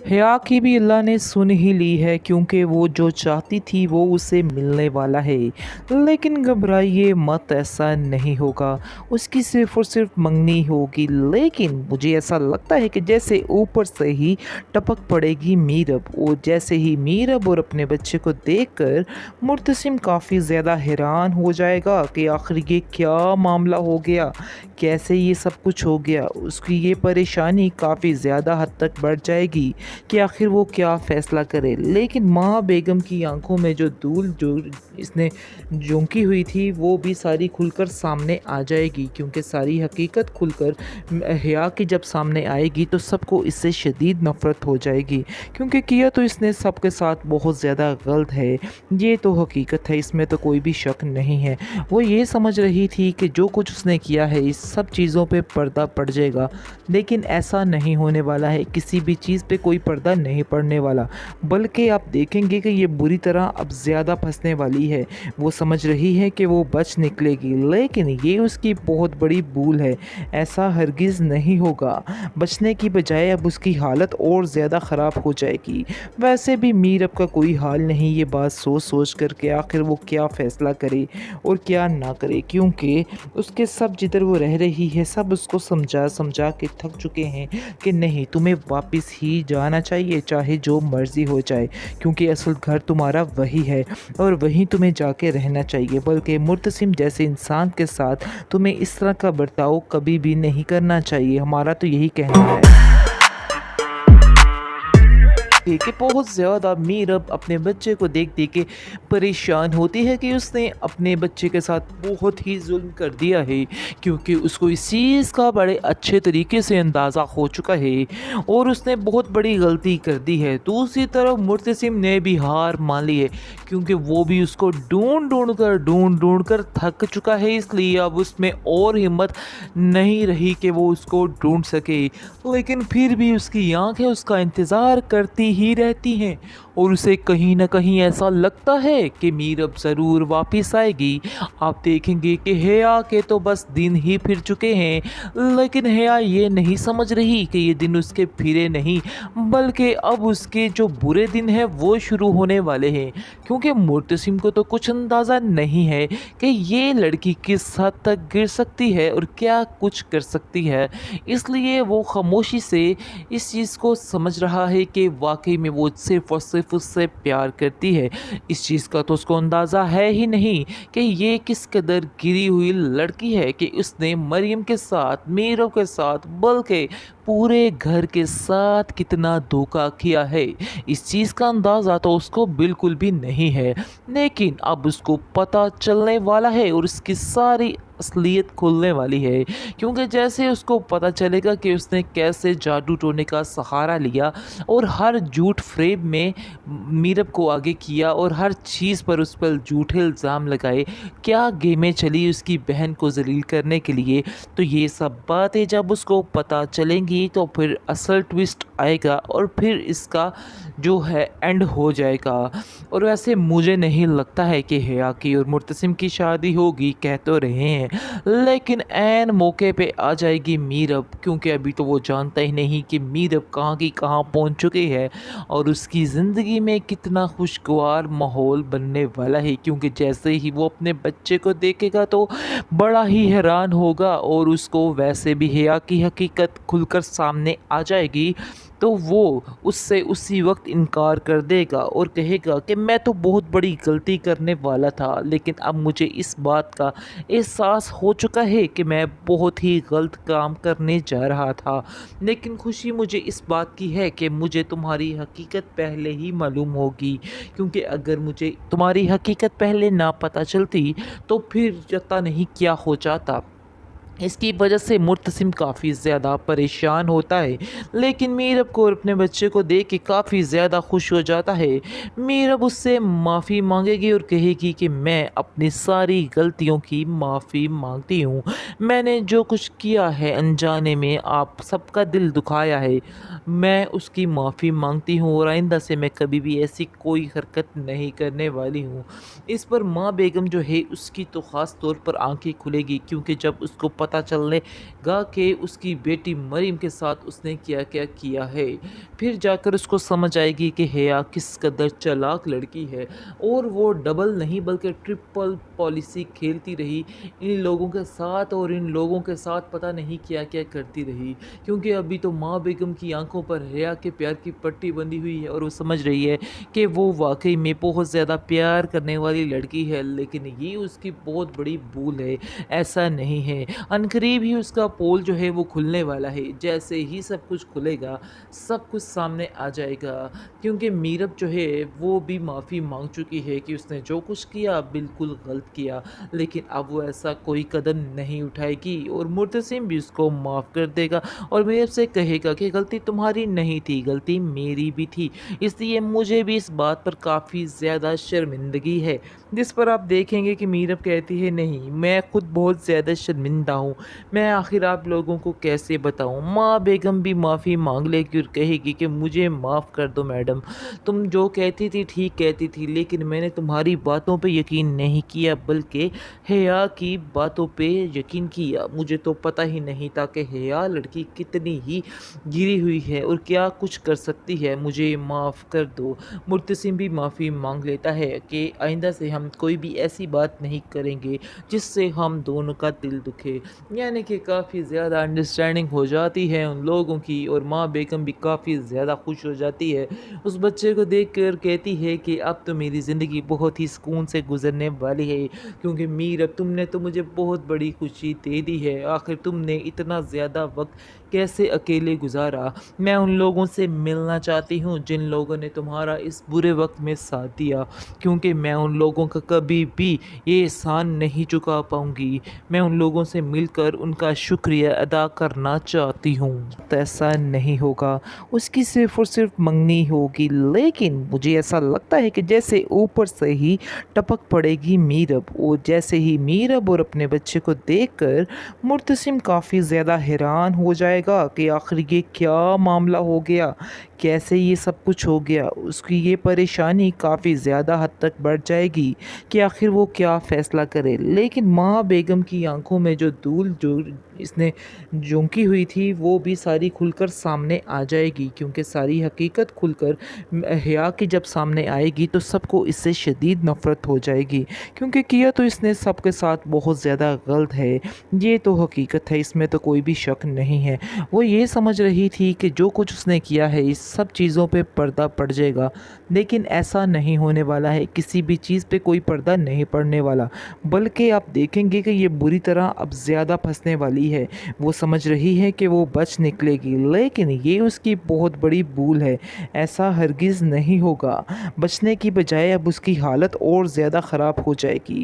हया की भी अल्लाह ने सुन ही ली है क्योंकि वो जो चाहती थी वो उसे मिलने वाला है। लेकिन घबराइए मत, ऐसा नहीं होगा। उसकी सिर्फ़ और सिर्फ़ मंगनी होगी। लेकिन मुझे ऐसा लगता है कि जैसे ऊपर से ही टपक पड़ेगी मीरब, और जैसे ही मीरब और अपने बच्चे को देखकर मुर्तसिम काफ़ी ज़्यादा हैरान हो जाएगा कि आखिर ये क्या मामला हो गया, कैसे ये सब कुछ हो गया। उसकी ये परेशानी काफ़ी ज़्यादा हद तक बढ़ जाएगी कि आखिर वो क्या फ़ैसला करे। लेकिन माँ बेगम की आंखों में जो धूल जो इसने झोंकी हुई थी वो भी सारी खुलकर सामने आ जाएगी, क्योंकि सारी हकीकत खुलकर हया की जब सामने आएगी तो सबको इससे शदीद नफ़रत हो जाएगी, क्योंकि किया तो इसने सबके साथ बहुत ज़्यादा गलत है। ये तो हकीकत है, इसमें तो कोई भी शक नहीं है। वो ये समझ रही थी कि जो कुछ उसने किया है इस सब चीज़ों पे पर्दा पड़ जाएगा, लेकिन ऐसा नहीं होने वाला है। किसी भी चीज़ पे कोई पर्दा नहीं पड़ने वाला, बल्कि आप देखेंगे कि ये बुरी तरह अब ज़्यादा फंसने वाली है। वो समझ रही है कि वो बच निकलेगी, लेकिन ये उसकी बहुत बड़ी भूल है। ऐसा हरगिज़ नहीं होगा। बचने की बजाय अब उसकी हालत और ज़्यादा ख़राब हो जाएगी। वैसे भी मीर अब का कोई हाल नहीं ये बात सोच सोच कर के आखिर वो क्या फ़ैसला करे और क्या ना करे, क्योंकि उसके सब जिधर वो रह रही है सब उसको समझा समझा के थक चुके हैं कि नहीं, तुम्हें वापस ही जाना चाहिए चाहे जो मर्ज़ी हो जाए, क्योंकि असल घर तुम्हारा वही है और वहीं तुम्हें जाके रहना चाहिए। बल्कि मुर्तसिम जैसे इंसान के साथ तुम्हें इस तरह का बर्ताव कभी भी नहीं करना चाहिए। हमारा तो यही कहना है कि बहुत ज़्यादा मीरब अपने बच्चे को देख देख के परेशान होती है कि उसने अपने बच्चे के साथ बहुत ही जुल्म कर दिया है, क्योंकि उसको इस चीज़ का बड़े अच्छे तरीके से अंदाज़ा हो चुका है और उसने बहुत बड़ी गलती कर दी है। दूसरी तरफ मुर्तसिम ने भी हार मान ली है, क्योंकि वो भी उसको ढूंढ ढूंढ कर थक चुका है, इसलिए अब उसमें और हिम्मत नहीं रही कि वो उसको ढूंढ सके। लेकिन फिर भी उसकी आंखें उसका इंतज़ार करती ही रहती हैं और उसे कहीं ना कहीं ऐसा लगता है कि मीर अब ज़रूर वापस आएगी। आप देखेंगे कि हया के तो बस दिन ही फिर चुके हैं, लेकिन हया ये नहीं समझ रही कि ये दिन उसके फिरे नहीं, बल्कि अब उसके जो बुरे दिन हैं वो शुरू होने वाले हैं, क्योंकि मुर्तसिम को तो कुछ अंदाज़ा नहीं है कि ये लड़की किस हद तक गिर सकती है और क्या कुछ कर सकती है। इसलिए वो खामोशी से इस चीज़ को समझ रहा है कि वाकई में वो सिर्फ़ और सिर्फ उससे प्यार करती है। इस चीज़ का तो उसको अंदाज़ा है ही नहीं कि ये किस कदर गिरी हुई लड़की है कि उसने मरियम के साथ, मीरा के साथ, बल्कि पूरे घर के साथ कितना धोखा किया है। इस चीज़ का अंदाज़ा तो उसको बिल्कुल भी नहीं है, लेकिन अब उसको पता चलने वाला है और उसकी सारी असलियत खुलने वाली है, क्योंकि जैसे उसको पता चलेगा कि उसने कैसे जादू टोने का सहारा लिया और हर झूठ फ्रेब में मीरब को आगे किया और हर चीज़ पर उस पर झूठे इल्ज़ाम लगाए, क्या गेमें चली उसकी बहन को जलील करने के लिए। तो ये सब बातें जब उसको पता चलेंगी तो फिर असल ट्विस्ट आएगा और फिर इसका जो है एंड हो जाएगा। और वैसे मुझे नहीं लगता है कि हया की और मुर्तसिम की शादी होगी, कह तो रहे हैं, लेकिन ऐन मौके पे आ जाएगी मीरब, क्योंकि अभी तो वो जानता ही नहीं कि मीरब कहाँ की कहाँ पहुँच चुकी है और उसकी ज़िंदगी में कितना खुशगवार माहौल बनने वाला है। क्योंकि जैसे ही वो अपने बच्चे को देखेगा तो बड़ा ही हैरान होगा और उसको वैसे भी हया की हकीकत खुलकर सामने आ जाएगी, तो वो उससे उसी वक्त इनकार कर देगा और कहेगा कि मैं तो बहुत बड़ी गलती करने वाला था, लेकिन अब मुझे इस बात का एहसास हो चुका है कि मैं बहुत ही गलत काम करने जा रहा था। लेकिन खुशी मुझे इस बात की है कि मुझे तुम्हारी हकीकत पहले ही मालूम होगी, क्योंकि अगर मुझे तुम्हारी हकीकत पहले ना पता चलती तो फिर पता नहीं क्या हो जाता। इसकी वजह से मुर्तसिम काफ़ी ज़्यादा परेशान होता है, लेकिन मीरब को और अपने बच्चे को देख के काफ़ी ज़्यादा खुश हो जाता है। मीरब उससे माफ़ी मांगेगी और कहेगी कि मैं अपनी सारी गलतियों की माफ़ी मांगती हूँ। मैंने जो कुछ किया है अनजाने में आप सबका दिल दुखाया है, मैं उसकी माफ़ी मांगती हूँ और आइंदा से मैं कभी भी ऐसी कोई हरकत नहीं करने वाली हूँ। इस पर माँ बेगम जो है उसकी तो ख़ास तौर पर आंखें खुलेगी, क्योंकि जब उसको پتہ چلنے گا کہ اس کی بیٹی مریم کے ساتھ اس نے کیا کیا کیا ہے۔ پھر جا کر اس کو سمجھ آئے گی کہ حیا کس قدر چالاک لڑکی ہے، اور وہ ڈبل نہیں بلکہ ٹرپل پالیسی کھیلتی رہی ان لوگوں کے ساتھ، اور ان لوگوں کے ساتھ پتہ نہیں کیا کیا کرتی رہی، کیونکہ ابھی تو ماں بیگم کی آنکھوں پر حیا کے پیار کی پٹی بندھی ہوئی ہے، اور وہ سمجھ رہی ہے کہ وہ واقعی میں بہت زیادہ پیار کرنے والی لڑکی ہے، لیکن یہ اس کی بہت بڑی بھول ہے۔ ایسا نہیں ہے، عنقریب ہی اس کا پول جو ہے وہ کھلنے والا ہے۔ جیسے ہی سب کچھ کھلے گا سب کچھ سامنے آ جائے گا، کیونکہ میرب جو ہے وہ بھی معافی مانگ چکی ہے کہ اس نے جو کچھ کیا بالکل غلط کیا، لیکن اب وہ ایسا کوئی قدم نہیں اٹھائے گی، اور مرتسم بھی اس کو معاف کر دے گا اور میرب سے کہے گا کہ غلطی تمہاری نہیں تھی، غلطی میری بھی تھی، اس لیے مجھے بھی اس بات پر کافی زیادہ شرمندگی ہے۔ جس پر آپ دیکھیں گے کہ میرب کہتی ہے نہیں، میں خود بہت زیادہ شرمندہ ہوں، میں آخر آپ لوگوں کو کیسے بتاؤں۔ ماں بیگم بھی معافی مانگ لے گی اور کہے گی کہ مجھے معاف کر دو میڈم، تم جو کہتی تھی ٹھیک کہتی تھی، لیکن میں نے تمہاری باتوں پہ یقین نہیں کیا بلکہ حیا کی باتوں پہ یقین کیا۔ مجھے تو پتہ ہی نہیں تھا کہ حیا لڑکی کتنی ہی گری ہوئی ہے اور کیا کچھ کر سکتی ہے، مجھے معاف کر دو۔ مرتسم بھی معافی مانگ لیتا ہے کہ آئندہ سے ہم کوئی بھی ایسی بات نہیں کریں گے جس سے ہم دونوں کا دل دکھے، یعنی کہ کافی زیادہ انڈرسٹینڈنگ ہو جاتی ہے ان لوگوں کی، اور ماں بیگم بھی کافی زیادہ خوش ہو جاتی ہے۔ اس بچے کو دیکھ کر کہتی ہے کہ اب تو میری زندگی بہت ہی سکون سے گزرنے والی ہے، کیونکہ میرب تم نے تو مجھے بہت بڑی خوشی دے دی ہے، آخر تم نے اتنا زیادہ وقت کیسے اکیلے گزارا۔ میں ان لوگوں سے ملنا چاہتی ہوں جن لوگوں نے تمہارا اس برے وقت میں ساتھ دیا، کیونکہ میں ان لوگوں کا کبھی بھی یہ احسان نہیں چکا پاؤں گی، میں ان لوگوں سے مل کر ان کا شکریہ ادا کرنا چاہتی ہوں۔ تو ایسا نہیں ہوگا، اس کی صرف اور صرف منگنی ہوگی، لیکن مجھے ایسا لگتا ہے کہ جیسے اوپر سے ہی ٹپک پڑے گی میرب، اور جیسے ہی میرب اور اپنے بچے کو دیکھ کر مرتسم کافی زیادہ حیران ہو جائے گا کہ آخر یہ کیا معاملہ ہو گیا، کیسے یہ سب کچھ ہو گیا۔ اس کی یہ پریشانی کافی زیادہ حد تک بڑھ جائے گی کہ آخر وہ کیا فیصلہ کرے، لیکن ماں بیگم کی آنکھوں میں جو دھول جو اس نے جھونکی ہوئی تھی وہ بھی ساری کھل کر سامنے آ جائے گی، کیونکہ ساری حقیقت کھل کر حیا کی جب سامنے آئے گی تو سب کو اس سے شدید نفرت ہو جائے گی، کیونکہ کیا تو اس نے سب کے ساتھ بہت زیادہ غلط ہے، یہ تو حقیقت ہے، اس میں تو کوئی بھی شک نہیں ہے۔ وہ یہ سمجھ رہی تھی کہ جو کچھ اس نے کیا ہے اس سب چیزوں پہ پردہ پڑ جائے گا، لیکن ایسا نہیں ہونے والا ہے، کسی بھی چیز پہ کوئی پردہ نہیں پڑنے والا، بلکہ آپ دیکھیں گے کہ یہ بری طرح اب زیادہ پھنسنے والی ہے۔ وہ سمجھ رہی ہے کہ وہ بچ نکلے گی، لیکن یہ اس کی بہت بڑی بھول ہے، ایسا ہرگز نہیں ہوگا، بچنے کی بجائے اب اس کی حالت اور زیادہ خراب ہو جائے گی۔